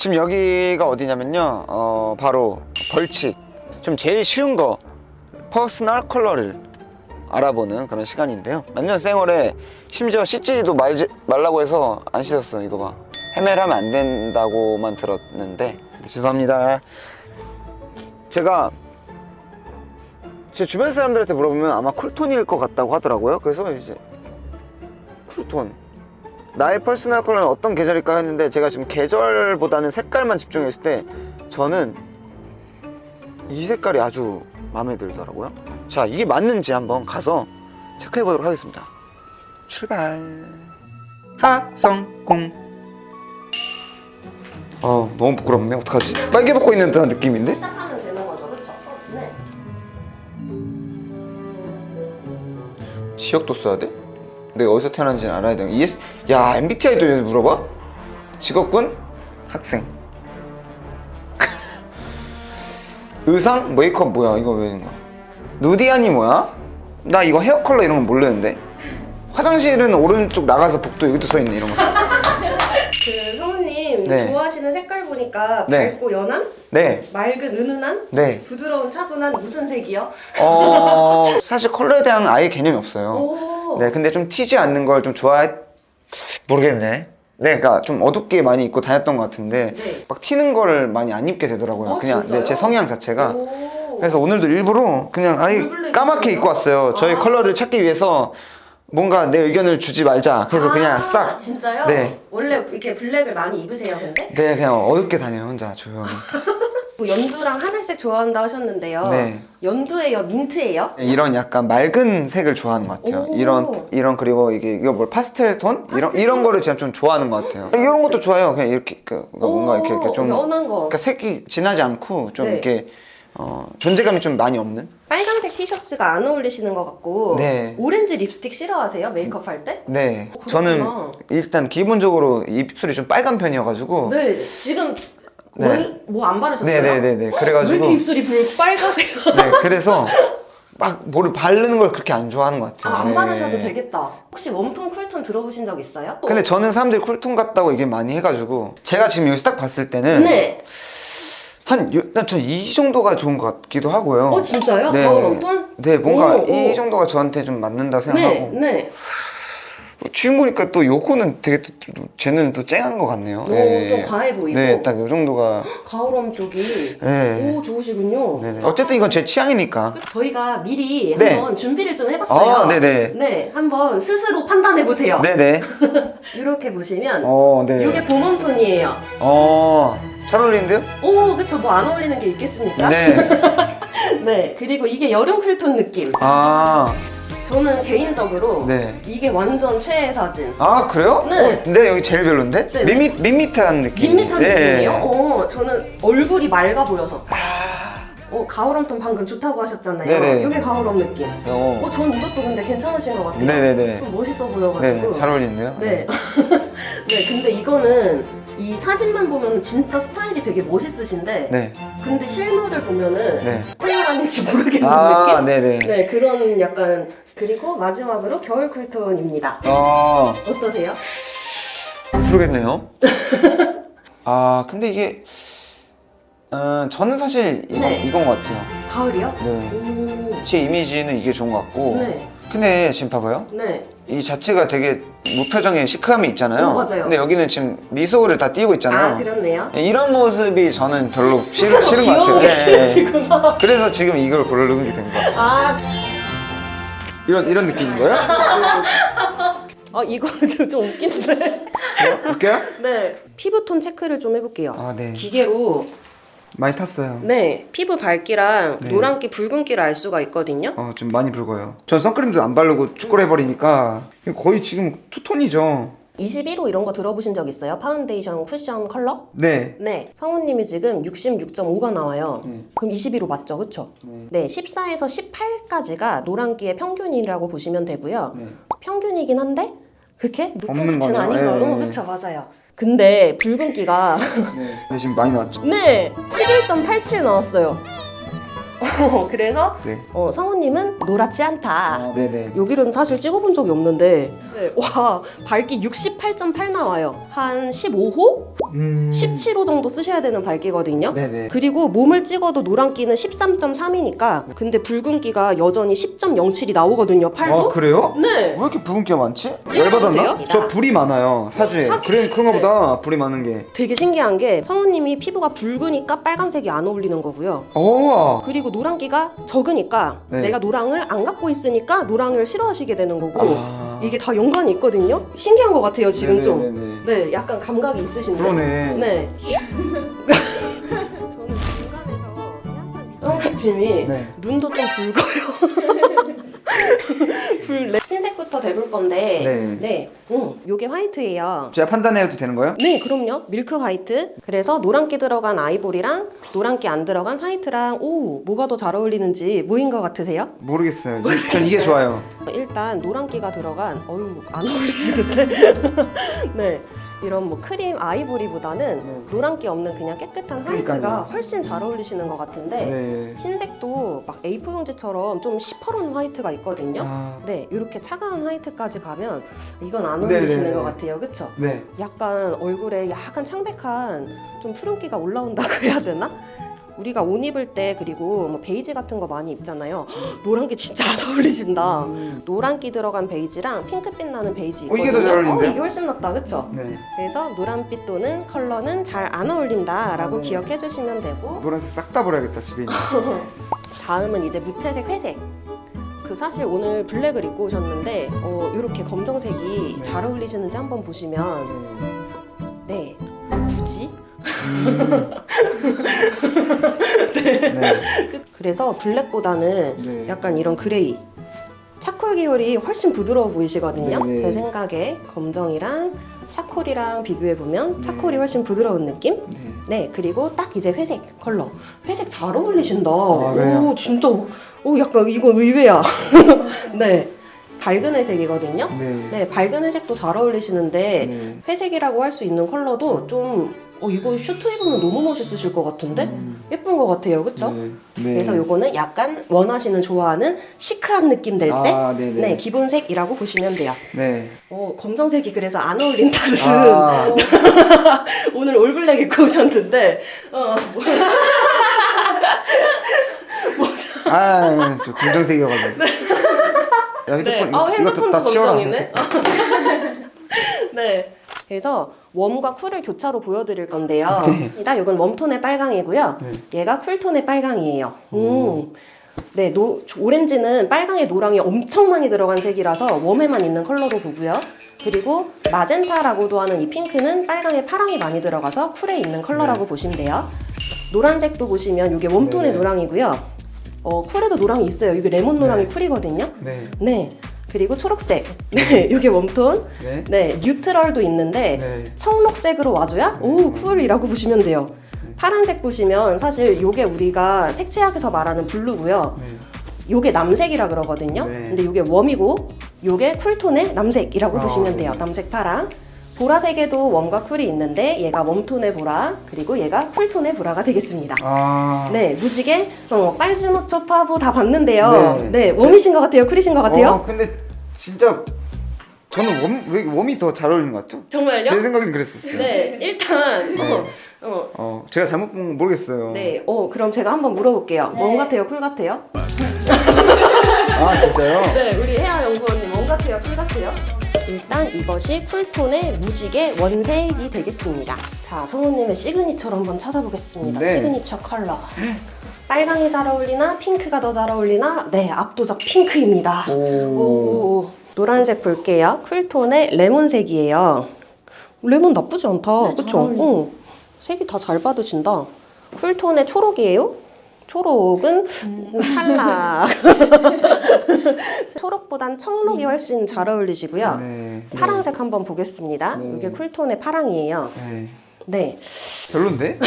지금 여기가 어디냐면요, 바로 벌칙, 좀 제일 쉬운 거 퍼스널 컬러를 알아보는 그런 시간인데요. 몇 년 생얼에 심지어 씻지도 말라고 해서 안 씻었어. 이거 봐, 헤매를 하면 안 된다고만 들었는데 죄송합니다. 제가 제 주변 사람들한테 물어보면 아마 쿨톤일 것 같다고 하더라고요. 그래서 이제 쿨톤, 나의 퍼스널 컬러는 어떤 계절일까 했는데, 제가 지금 계절보다는 색깔만 집중했을 때 저는 이 색깔이 아주 마음에 들더라고요. 자, 이게 맞는지 한번 가서 체크해 보도록 하겠습니다. 출발. 하성공. 너무 부끄럽네. 어떡하지? 빨개 벗고 있는 듯한 느낌인데? 시작하면 되는 거죠, 그렇죠? 네. 지역도 써야 돼? 내가 어디서 태어난지 알아야 돼. 야, MBTI도 물어봐? 직업군? 학생. 의상? 메이크업 뭐야? 이거 왜 이런 거야? 누디안이 뭐야? 나 이거 헤어 컬러 이런 건 모르는데. 화장실은 오른쪽 나가서 복도 여기도 써있네, 이런 거. 그 성우님 네. 좋아하시는 색깔 보니까 네. 밝고 연한? 네. 맑은 은은한? 네. 부드러운 차분한 무슨 색이요? 사실 컬러에 대한 아예 개념이 없어요. 오. 네, 근데 좀 튀지 않는 걸 좀 모르겠네. 네, 그러니까 좀 어둡게 많이 입고 다녔던 것 같은데, 네. 막 튀는 거를 많이 안 입게 되더라고요. 그냥 진짜요? 네, 제 성향 자체가. 오. 그래서 오늘도 일부러 그냥 아예 올블랙 까맣게 입으세요? 입고 왔어요. 저희 아. 컬러를 찾기 위해서 뭔가 내 의견을 주지 말자. 그래서 그냥 싹. 진짜요? 네. 원래 이렇게 블랙을 많이 입으세요, 근데? 네, 그냥 어둡게 다녀요, 혼자 조용히. 뭐 연두랑 하늘색 좋아한다 하셨는데요. 네. 연두예요, 민트예요? 이런 약간 맑은 색을 좋아하는 것 같아요. 오. 이런 그리고 이거 뭘 파스텔 톤? 이런 거를 제가 좀 좋아하는 것 같아요. 이런 것도 좋아요. 그냥 이렇게 뭔가 이렇게 좀 연한 거. 그러니까 색이 진하지 않고 좀 네. 이렇게 존재감이 좀 많이 없는? 빨간색 티셔츠가 안 어울리시는 것 같고 네. 오렌지 립스틱 싫어하세요? 메이크업 할 때? 네. 그렇구나. 저는 일단 기본적으로 입술이 좀 빨간 편이어가지고. 네. 지금 네. 뭐 안 바르셨어요? 네네네네. 왜 그래가지고. 이렇게 입술이 빨가세요? 네, 그래서 막 뭐를 바르는 걸 그렇게 안 좋아하는 것 같아요. 안 네. 바르셔도 되겠다. 혹시 웜톤, 쿨톤 들어보신 적 있어요? 근데 저는 사람들이 쿨톤 같다고 얘기 많이 해가지고, 제가 지금 여기서 딱 봤을 때는 네. 전 이 정도가 좋은 것 같기도 하고요. 진짜요? 네. 가을 웜톤? 네, 뭔가 오, 이 오. 정도가 저한테 좀 맞는다 생각하고. 네. 지금 보니까 또 요거는 되게 쟤는 또 쨍한 것 같네요. 오, 좀 과해 보이고. 네, 딱 요 정도가. 가을 웜 쪽이. 네. 오, 좋으시군요. 네네. 어쨌든 이건 제 취향이니까. 저희가 미리 네. 한번 준비를 좀 해봤어요. 아, 네네. 네, 한번 스스로 판단해 보세요. 네네. 이렇게 보시면 네. 이게 봄웜톤이에요. 잘 어울리는데요? 오, 그쵸. 뭐 안 어울리는 게 있겠습니까? 네. 네, 그리고 이게 여름 쿨톤 느낌. 저는 개인적으로 네. 이게 완전 최애 사진. 그래요? 네. 근데 여기 제일 별론데? 네. 밋밋한 느낌. 밋밋한 느낌이에요. 저는 얼굴이 맑아 보여서. 가을 웜톤 방금 좋다고 하셨잖아요. 네네. 이게 가을 웜 느낌. 어. 전 이것도 근데 괜찮으신 것 같아요. 네네네. 좀 멋있어 보여가지고. 네, 잘 어울리는데요? 네. 네, 근데 이거는 이 사진만 보면 진짜 스타일이 되게 멋있으신데, 네. 근데 실물을 보면은 네. 사람인지 모르겠는 느낌? 네네. 네, 그런 약간. 그리고 마지막으로 겨울 쿨톤입니다. 어떠세요? 모르겠네요. 근데 이게 저는 사실 네. 이건 것 같아요. 가을이요? 네. 오. 제 이미지는 이게 좋은 것 같고. 네. 근데 지금 봐봐요. 네. 이 자체가 되게 무표정의 시크함이 있잖아요. 맞아요. 근데 여기는 지금 미소를 다 띄고 있잖아요. 그렇네요. 이런 모습이 저는 별로 싫은 것 귀여운 같아요. 게 싫으시구나. 그래서 지금 이걸 고르게 된 거예요. 이런 느낌인 거예요? 이거 좀 웃긴데. 볼게요? 네. 피부톤 체크를 좀 해볼게요. 네. 기계로. 많이 탔어요. 네. 피부 밝기랑 네. 노란기, 붉은기를 알 수가 있거든요. 좀 많이 붉어요. 전 선크림도 안 바르고 축구를 해버리니까 거의 지금 투톤이죠. 21호 이런 거 들어보신 적 있어요? 파운데이션 쿠션 컬러? 네. 네. 성우님이 지금 66.5가 나와요. 그럼 21호 맞죠? 그쵸? 네. 14에서 18까지가 노란기의 평균이라고 보시면 되고요. 평균이긴 한데 그렇게 높은 없는 수치는 거네요. 아닌 거예요. 네. 그쵸, 맞아요. 근데 붉은기가 네, 지금 많이 나왔죠. 네! 11.87 나왔어요. 그래서 네. 성우님은 노랗지 않다. 네네. 여기는 사실 찍어본 적이 없는데 와, 밝기 68.8 나와요. 한 15호? 17호 정도 쓰셔야 되는 밝기거든요. 네네. 그리고 몸을 찍어도 노란기는 13.3이니까 근데 붉은기가 여전히 10.07이 나오거든요. 팔도. 아 그래요? 네. 왜 이렇게 붉은기가 많지? 돼요? 열받았나? 저 불이 많아요 사주에. 그런가 보다 불이 많은 게. 되게 신기한 게 성우님이 피부가 붉으니까 빨간색이 안 어울리는 거고요. 오. 그리고 노란기가 적으니까 네. 내가 노랑을 안 갖고 있으니까 노랑을 싫어하시게 되는 거고 아. 이게 다 연관이 있거든요. 신기한 것 같아요 지금 좀. 네네네네. 네, 약간 감각이 있으신데. 그러네. 네. 저는 중간에서 약간 미동가님이 네. 눈도 좀 붉어요. 흰색부터 대볼 건데, 네. 요게 화이트예요. 제가 판단해도 되는 거예요? 네, 그럼요. 밀크 화이트. 그래서 노란기 들어간 아이보리랑 노란기 안 들어간 화이트랑 뭐가 더 잘 어울리는지 뭐인 것 같으세요? 모르겠어요. 전 이게 좋아요. 일단 노란기가 들어간 안 어울리시는데 네. 이런 뭐 크림 아이보리보다는 노란기 없는 그냥 깨끗한 화이트가 그러니까요. 훨씬 잘 어울리시는 것 같은데 네. 흰색도 막 A4 용지처럼 좀 시퍼런 화이트가 있거든요. 아. 네, 이렇게 차가운 화이트까지 가면 이건 안 네네네. 어울리시는 것 같아요, 그쵸? 네. 약간 얼굴에 약간 창백한 좀 푸른기가 올라온다고 해야 되나? 우리가 옷 입을 때 그리고 뭐 베이지 같은 거 많이 입잖아요. 노란기 진짜 안 어울리신다. 노란기 들어간 베이지랑 핑크빛 나는 베이지 있거든요. 이게 더 잘 어울린대요? 이게 훨씬 낫다, 그쵸? 네. 그래서 노란빛 또는 컬러는 잘 안 어울린다라고 네. 기억해 주시면 되고 노란색 싹 다 버려야겠다 집에 있는. 다음은 이제 무채색 회색. 그 사실 오늘 블랙을 입고 오셨는데 이렇게 검정색이 잘 어울리시는지 한번 보시면 네 굳이? 네. 그래서 블랙보다는 네. 약간 이런 그레이 차콜 계열이 훨씬 부드러워 보이시거든요. 네네. 제 생각에 검정이랑 차콜이랑 비교해보면 차콜이 훨씬 부드러운 느낌? 네. 네, 그리고 딱 이제 회색 컬러. 회색 잘 어울리신다. 그래요? 오, 진짜. 약간 이건 의외야. 네. 밝은 회색이거든요. 네. 네, 밝은 회색도 잘 어울리시는데 네. 회색이라고 할 수 있는 컬러도 좀 이거 슈트 입으면 너무 멋있으실 것 같은데? 예쁜 것 같아요, 그쵸? 네. 네. 그래서 요거는 약간 원하시는 좋아하는 시크한 느낌 될 때 네네. 네, 기본색이라고 보시면 돼요. 네. 검정색이 그래서 안 어울린다는 아. 오늘 올블랙 입고 오셨는데 저 검정색이어가지고. 야, 네. 이것도 핸드폰도 다 치워라. 검정이네. 네. 그래서 웜과 쿨을 교차로 보여드릴 건데요. 일단 이건 웜톤의 빨강이고요. 얘가 쿨톤의 빨강이에요. 네, 오렌지는 빨강에 노랑이 엄청 많이 들어간 색이라서 웜에만 있는 컬러로 보고요. 그리고 마젠타라고도 하는 이 핑크는 빨강에 파랑이 많이 들어가서 쿨에 있는 컬러라고 보시면 돼요. 노란색도 보시면 이게 웜톤의 네네. 노랑이고요. 쿨에도 노랑이 있어요. 이게 레몬 노랑이 쿨이거든요. 네. 네. 그리고 초록색. 네, 이게 웜톤. 네. 네, 뉴트럴도 있는데 네. 청록색으로 와줘야 쿨이라고 보시면 돼요. 파란색 보시면 사실 요게 우리가 색채학에서 말하는 블루고요. 네. 요게 남색이라 그러거든요. 네. 근데 요게 웜이고 요게 쿨톤의 남색이라고 보시면 네. 돼요. 남색 파랑. 보라색에도 웜과 쿨이 있는데 얘가 웜톤의 보라 그리고 얘가 쿨톤의 보라가 되겠습니다. 아. 네, 무지개, 빨주노초, 파보 다 봤는데요. 네. 네, 웜이신 것 같아요? 쿨이신 것 같아요? 근데 진짜 저는 왜 웜이 더 잘 어울리는 것 같죠? 정말요? 제 생각엔 그랬었어요. 네, 일단 제가 잘못 본 건 모르겠어요. 네, 그럼 제가 한번 물어볼게요. 웜 같아요? 쿨 같아요? 아 진짜요? 네, 우리 혜아 연구원님 웜 같아요? 쿨 같아요? 일단 이것이 쿨톤의 무지개 원색이 되겠습니다. 자, 성우님의 시그니처를 한번 찾아보겠습니다. 네. 시그니처 컬러. 빨강이 잘 어울리나 핑크가 더 잘 어울리나? 네, 압도적 핑크입니다. 오. 노란색 볼게요. 쿨톤의 레몬색이에요. 레몬 나쁘지 않다. 네, 그쵸? 색이 다 잘 받으신다. 쿨톤의 초록이에요. 초록은 탈락. 초록보단 청록이 훨씬 잘 어울리시고요. 네. 파란색 한번 보겠습니다. 네. 이게 쿨톤의 파랑이에요. 네. 네. 별론데?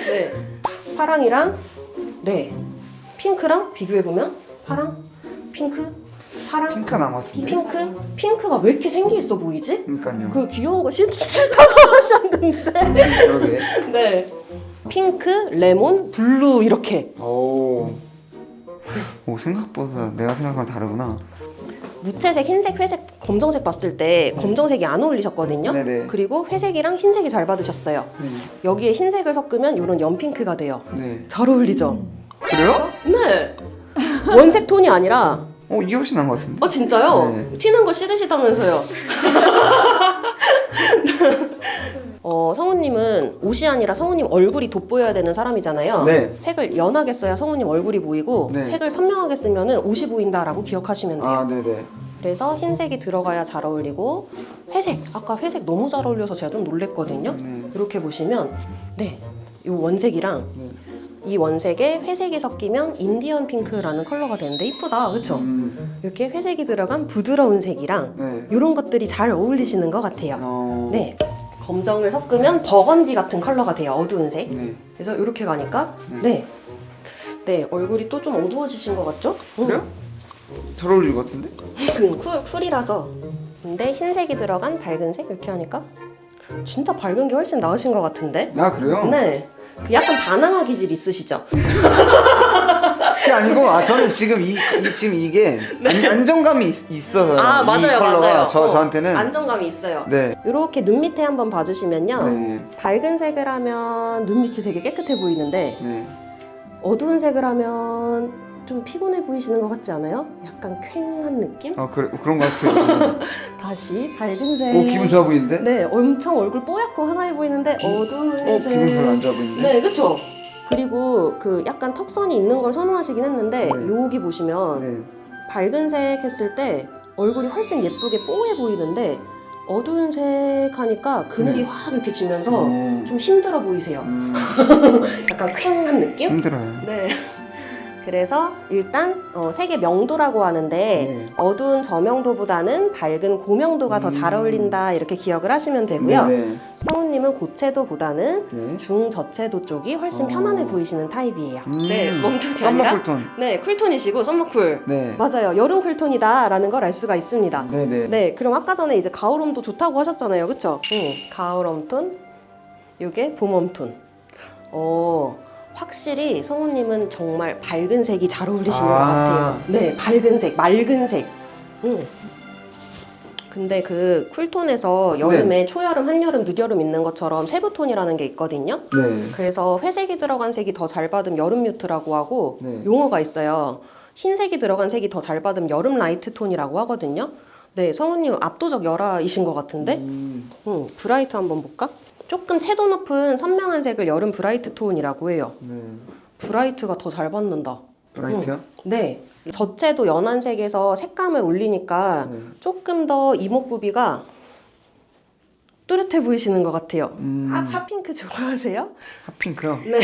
네. 파랑이랑 네. 핑크랑 비교해보면 파랑, 핑크, 파랑, 핑크가 나은 것 같은데? 핑크가 왜 이렇게 생기 있어 보이지? 그러니까요. 그 귀여운 거 싫다고 하셨는데. 그러게. 네. 핑크, 레몬, 블루 이렇게. 오, 생각보다 내가 생각한 건 다르구나. 무채색, 흰색, 회색 검정색 봤을 때 검정색이 안 어울리셨거든요. 네네. 그리고 회색이랑 흰색이 잘 받으셨어요. 여기에 흰색을 섞으면 이런 연핑크가 돼요. 네. 잘 어울리죠? 그래요? 네. 원색 톤이 아니라 이게 훨씬 나은 것 같은데. 진짜요? 네. 튀는 거 싫으시다면서요? 성우님은 옷이 아니라 성우님 얼굴이 돋보여야 되는 사람이잖아요. 네. 색을 연하게 써야 성우님 얼굴이 보이고 네. 색을 선명하게 쓰면 옷이 보인다라고 기억하시면 돼요. 네네. 그래서 흰색이 들어가야 잘 어울리고 회색, 아까 회색 너무 잘 어울려서 제가 좀 놀랬거든요. 네. 이렇게 보시면 네, 이 원색이랑 이 원색에 회색이 섞이면 인디언 핑크라는 컬러가 되는데 이쁘다, 그렇죠? 이렇게 회색이 들어간 부드러운 색이랑 네. 이런 것들이 잘 어울리시는 것 같아요. 네. 네, 검정을 섞으면 버건디 같은 컬러가 돼요, 어두운 색. 네. 그래서 이렇게 가니까 네, 얼굴이 또 좀 어두워지신 것 같죠? 그래요? 잘 어울릴 것 같은데? 쿨이라서. 근데 흰색이 들어간 밝은 색 이렇게 하니까 진짜 밝은 게 훨씬 나으신 것 같은데? 그래요? 네. 그 약간 반항아 기질 있으시죠? 그게 아니고 저는 지금 지금 이게 안정감이 있어서 맞아요, 맞아요. 저한테는 안정감이 있어요. 네. 이렇게 눈 밑에 한번 봐주시면요. 네. 밝은 색을 하면 눈 밑이 되게 깨끗해 보이는데 네. 어두운 색을 하면 좀 피곤해 보이시는 것 같지 않아요? 약간 퀭한 느낌? 그런 것 같아요. 다시 밝은 색. 기분 좋아 보이는데? 네, 엄청 얼굴 뽀얗고 화사해 보이는데 어두운 색. 기분 별로 안 좋아 보이는데? 네, 그쵸? 그리고 그 약간 턱선이 있는 걸 선호하시긴 했는데 네. 여기 보시면 네. 밝은 색 했을 때 얼굴이 훨씬 예쁘게 뽀해 보이는데 어두운 색 하니까 그늘이 확 이렇게 지면서 좀 힘들어 보이세요. 약간 퀭한 느낌? 힘들어요. 네. 그래서 일단 색의 명도라고 하는데 네. 어두운 저명도보다는 밝은 고명도가 더 잘 어울린다 이렇게 기억을 하시면 되고요. 네. 성우님은 고채도보다는 네. 중저채도 쪽이 훨씬 편안해 보이시는 타입이에요. 네, 웜톤이 썸머 아니라 쿨톤. 네, 쿨톤이시고 썸머쿨. 네. 맞아요. 여름 쿨톤이다라는 걸 알 수가 있습니다. 네네. 네, 그럼 아까 전에 이제 가을 웜도 좋다고 하셨잖아요, 그쵸? 가을 웜톤, 요게 봄 웜톤. 확실히 성우님은 정말 밝은 색이 잘 어울리시는 것 같아요. 네, 밝은 색, 맑은 색. 근데 그 쿨톤에서 여름에 초여름, 한여름, 늦여름 있는 것처럼 세부톤이라는 게 있거든요. 네. 그래서 회색이 들어간 색이 더 잘 받으면 여름 뮤트라고 하고 네. 용어가 있어요. 흰색이 들어간 색이 더 잘 받으면 여름 라이트 톤이라고 하거든요. 네, 성우님 압도적 열화이신 것 같은데? 브라이트 한번 볼까? 조금 채도 높은 선명한 색을 여름 브라이트 톤이라고 해요. 네. 브라이트가 더 잘 받는다. 브라이트요? 네. 저채도 연한 색에서 색감을 올리니까 조금 더 이목구비가 또렷해 보이시는 것 같아요. 핫핑크 좋아하세요? 핫핑크요? 네.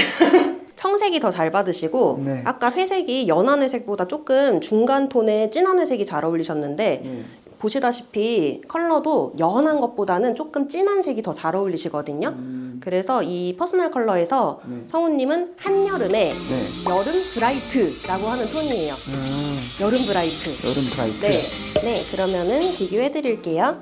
청색이 더 잘 받으시고 네. 아까 회색이 연한 회색보다 조금 중간 톤의 진한 회색이 잘 어울리셨는데 보시다시피 컬러도 연한 것보다는 조금 진한 색이 더 잘 어울리시거든요. 그래서 이 퍼스널 컬러에서 성우님은 한여름에 네. 여름 브라이트라고 하는 톤이에요. 여름 브라이트. 여름 브라이트. 네. 네, 그러면은 비교해 드릴게요.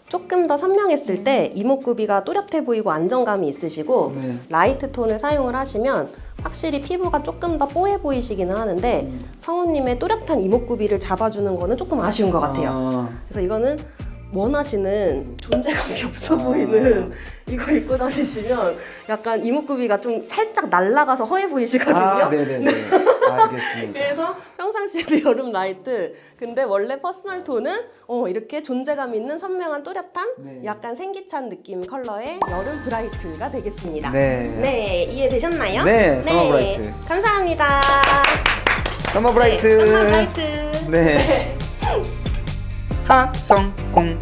조금 더 선명했을 때 이목구비가 또렷해 보이고 안정감이 있으시고 네. 라이트 톤을 사용을 하시면 확실히 피부가 조금 더 뽀해 보이시기는 하는데 성우님의 또렷한 이목구비를 잡아주는 거는 조금 아쉬운 것 같아요. 그래서 이거는 원하시는 존재감이 없어 보이는 이걸 입고 다니시면 약간 이목구비가 좀 살짝 날아가서 허해 보이시거든요. 네네네. 알겠습니다. 그래서 평상시에도 여름 라이트, 근데 원래 퍼스널 톤은 이렇게 존재감 있는 선명한 또렷한 약간 생기찬 느낌 컬러의 여름 브라이트가 되겠습니다. 네. 이해되셨나요? 네, 서머 브라이트. 감사합니다. 서머 브라이트. 네, 서머 브라이트. 네. 하성공.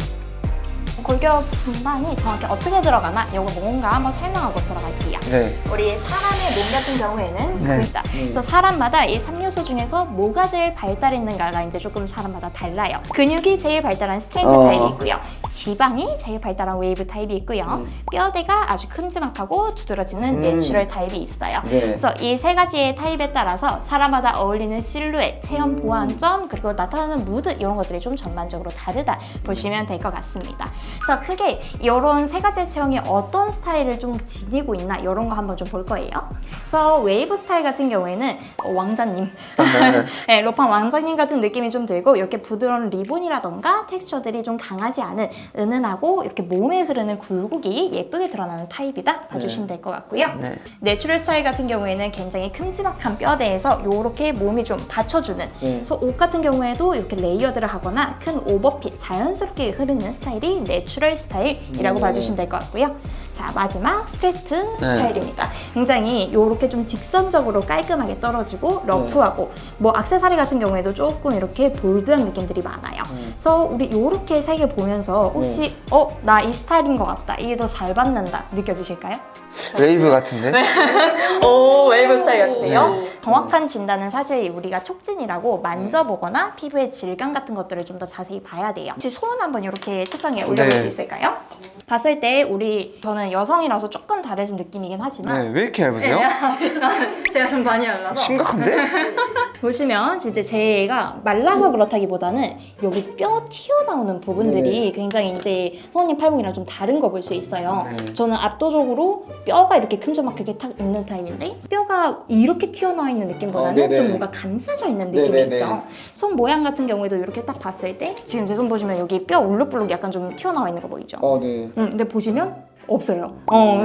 골격 진단이 정확히 어떻게 들어가나 이거 뭔가 한번 설명하고 들어갈게요. 네. 우리 사람의 몸 같은 경우에는 네. 그러니까 그래서 사람마다 이 3요소 중에서 뭐가 제일 발달했는가가 이제 조금 사람마다 달라요. 근육이 제일 발달한 스트렝스 타입이 있고요. 지방이 제일 발달한 웨이브 타입이 있고요. 뼈대가 아주 큼지막하고 두드러지는 내추럴 타입이 있어요. 네. 그래서 이 세 가지의 타입에 따라서 사람마다 어울리는 실루엣, 체형 보완점, 그리고 나타나는 무드 이런 것들이 좀 전반적으로 다르다 보시면 될 것 같습니다. 그래서 크게 이런 세 가지 체형이 어떤 스타일을 좀 지니고 있나 이런 거 한번 좀 볼 거예요. 그래서 웨이브 스타일 같은 경우에는 왕자님, 네, 로팡 왕자님 같은 느낌이 좀 들고 이렇게 부드러운 리본이라던가 텍스처들이 좀 강하지 않은 은은하고 이렇게 몸에 흐르는 굴곡이 예쁘게 드러나는 타입이다 봐주시면 될 것 같고요. 네. 내추럴 스타일 같은 경우에는 굉장히 큼지막한 뼈대에서 이렇게 몸이 좀 받쳐주는 그래서 옷 같은 경우에도 이렇게 레이어드를 하거나 큰 오버핏 자연스럽게 흐르는 스타일이 내추럴 스타일이라고 봐주시면 될 것 같고요. 자, 마지막 스트레이트 스타일입니다. 굉장히 이렇게 좀 직선적으로 깔끔하게 떨어지고 러프하고 뭐 액세서리 같은 경우에도 조금 이렇게 볼드한 느낌들이 많아요. 그래서 우리 이렇게 세 개 보면서 혹시 나 이 스타일인 것 같다, 이게 더 잘 받는다 느껴지실까요? 웨이브 같은데? 오, 웨이브 스타일 같으세요? 정확한 진단은 사실 우리가 촉진이라고 만져보거나 피부의 질감 같은 것들을 좀 더 자세히 봐야 돼요. 혹시 손 한번 이렇게 책상에 올려볼 수 있을까요? 봤을 때 저는 여성이라서 조금 다른 느낌이긴 하지만 네, 왜 이렇게 얇으세요? 제가 좀 많이 알라서. 심각한데? 보시면 진짜 제가 말라서 그렇다기보다는 여기 뼈 튀어나오는 부분들이 굉장히 이제 선생님 팔목이랑 좀 다른 거 볼 수 있어요. 저는 압도적으로 뼈가 이렇게 큼지막하게 탁 있는 타입인데 뼈가 이렇게 튀어나와 있는 느낌보다는 좀 뭔가 감싸져 있는 느낌이 있죠. 손 모양 같은 경우에도 이렇게 딱 봤을 때 지금 제 손 보시면 여기 뼈 울룩불룩 약간 좀 튀어나와 있는 거 보이죠? 네. 근데 보시면 없어요.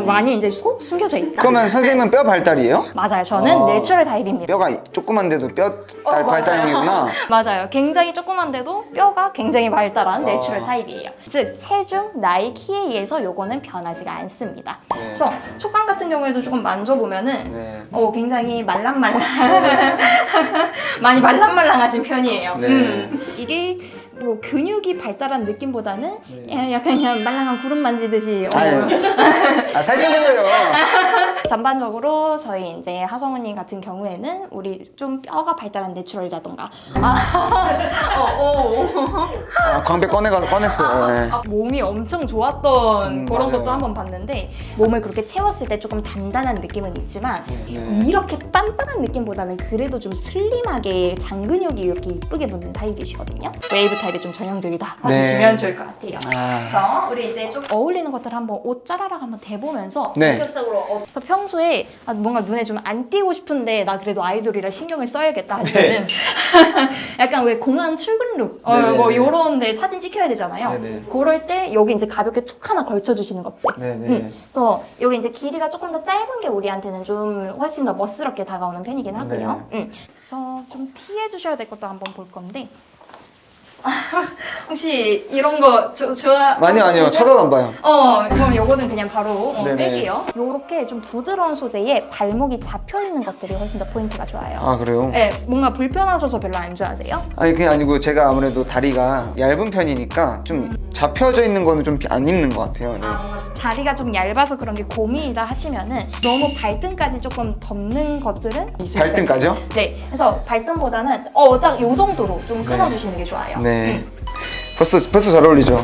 많이 이제 속 숨겨져 있다. 그러면 선생님은 뼈 발달이에요? 맞아요. 저는 내추럴 타입입니다. 뼈가 조그만데도 뼈 발달형이구나. 맞아요. 굉장히 조그만데도 뼈가 굉장히 발달한 내추럴 타입이에요. 즉 체중, 나이, 키에 의해서 요거는 변하지가 않습니다. 그래서 촉감 같은 경우에도 조금 만져보면은 굉장히 말랑말랑 많이 말랑말랑하신 편이에요. 이게 뭐 근육이 발달한 느낌보다는 약간 그냥 말랑한 구름 만지듯이 살쪄서요. 전반적으로 저희 이제 하성우님 같은 경우에는 우리 좀 뼈가 발달한 내추럴이라던가 광배 꺼냈어요. 몸이 엄청 좋았던 그런 맞아요. 것도 한번 봤는데 몸을 그렇게 채웠을 때 조금 단단한 느낌은 있지만 이렇게 빤빤한 느낌보다는 그래도 좀 슬림하게 장근육이 이렇게 이쁘게 붙는 타입이시거든요. 웨이브 타입이 좀 전형적이다 봐주시면 좋을 것 같아요. 그래서 우리 이제 좀 어울리는 것들을 한번 옷 짜라락 한번 대보면서 본격적으로 그래서 평소에 뭔가 눈에 좀 안 띄고 싶은데 나 그래도 아이돌이라 신경을 써야겠다 하시면은 약간 왜 공항 출근 룩 뭐 요런 데 사진 찍혀야 되잖아요. 그럴 때 여기 이제 가볍게 툭 하나 걸쳐주시는 것들. 그래서 여기 이제 길이가 조금 더 짧은 게 우리한테는 좀 훨씬 더 멋스럽게 다가오는 편이긴 하고요. 그래서 좀 피해 주셔야 될 것도 한번 볼 건데 혹시 이런 거 좋아? 아니요. 쳐다도 안 봐요. 그럼 요거는 그냥 바로 뺄게요. 요렇게 좀 부드러운 소재에 발목이 잡혀 있는 것들이 훨씬 더 포인트가 좋아요. 아, 그래요? 네, 뭔가 불편하셔서 별로 안 좋아하세요? 아니, 그게 아니고 제가 아무래도 다리가 얇은 편이니까 좀 잡혀져 있는 거는 좀 안 입는 것 같아요. 다리가 좀 얇아서 그런 게 고민이다 하시면은 너무 발등까지 조금 덮는 것들은 있을 수 발등까지요? 있어요. 네, 그래서 발등보다는 딱 요 정도로 좀 끊어주시는 게 좋아요. 네. 벌써 잘 어울리죠?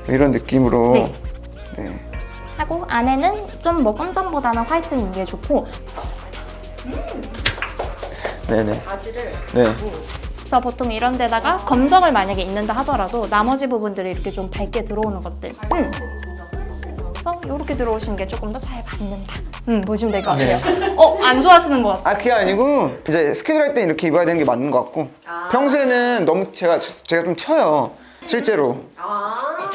이런 느낌으로. 네. 하고 안에는 좀 뭐 검정보다는 화이트인 게 좋고 바지를 그래서 보통 이런 데다가 검정을 만약에 입는다 하더라도 나머지 부분들이 이렇게 좀 밝게 들어오는 것들 그래서 이렇게 들어오시는 게 조금 더 잘 받는다 보시면 될 것 같아요. 안 좋아하시는 것 같아요. 그게 아니고 이제 스케줄 할 때 이렇게 입어야 되는 게 맞는 것 같고 평소에는 너무 제가 좀 튀어요. 실제로.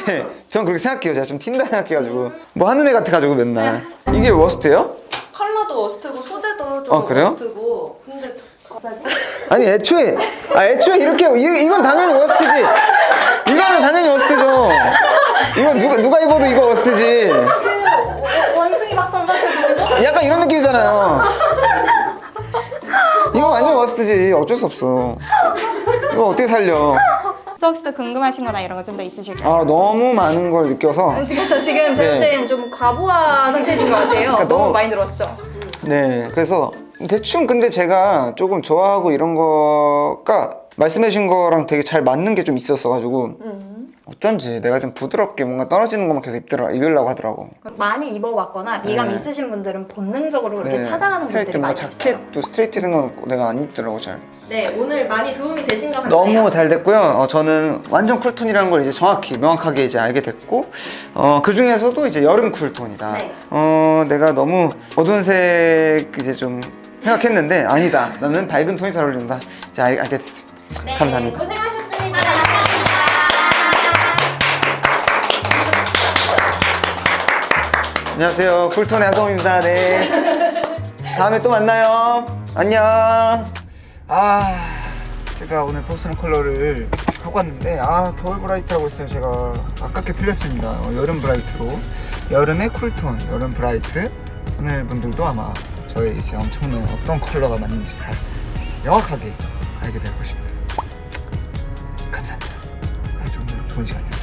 네, 전 그렇게 생각해요. 제가 좀 튄다 생각해가지고 뭐 하는 애 같아가지고 맨날. 이게 워스트예요? 컬러도 워스트고 소재도 좀 그래요? 워스트고. 근데 아니 애초에 이렇게 이건 당연히 워스트지. 이거는 당연히 워스트죠. 이건 누가 입어도 이거 워스트지. 원숭이 박사는 같아서 약간 이런 느낌이잖아요. 이거 완전 워스트지. 어쩔 수 없어. 이거 어떻게 살려? 혹시 또 궁금하신 거나 이런 거 좀 더 있으실까요? 너무 많은 걸 느껴서. 그래서 지금 제가 볼 때는 좀 과부하 상태이신 것 같아요. 그러니까 너무 많이 들었죠? 네, 그래서 대충 근데 제가 조금 좋아하고 이런 거가 말씀해 주신 거랑 되게 잘 맞는 게 좀 있었어가지고 어쩐지 내가 좀 부드럽게 뭔가 떨어지는 것만 계속 입으려고 하더라고. 많이 입어봤거나 미감 네. 있으신 분들은 본능적으로 이렇게 찾아가는 스트레이트 분들이 뭔가 많이 있어요. 자켓도 스트레이트 된 건 내가 안 입더라고 잘. 네, 오늘 많이 도움이 되신 것 같아요. 너무 잘 됐고요. 저는 완전 쿨톤이라는 걸 이제 명확하게 이제 알게 됐고, 그 중에서도 이제 여름 쿨톤이다. 네. 내가 너무 어두운 색 이제 좀 생각했는데 아니다. 나는 밝은 톤이 잘 어울린다. 이제 알게 됐습니다. 네, 감사합니다. 고생하셨습니다. 안녕하세요. 쿨톤의 하성우입니다. 네. 다음에 또 만나요. 안녕. 제가 오늘 퍼스널 컬러를 하고 왔는데 겨울 브라이트라고 했어요. 제가 아깝게 틀렸습니다. 여름 브라이트로 여름의 쿨톤, 여름 브라이트 오늘 분들도 아마 저의 이제 엄청난 어떤 컬러가 맞는지 다 명확하게 알게 될 것입니다. 감사합니다. 아주 좋은 시간이었습니다.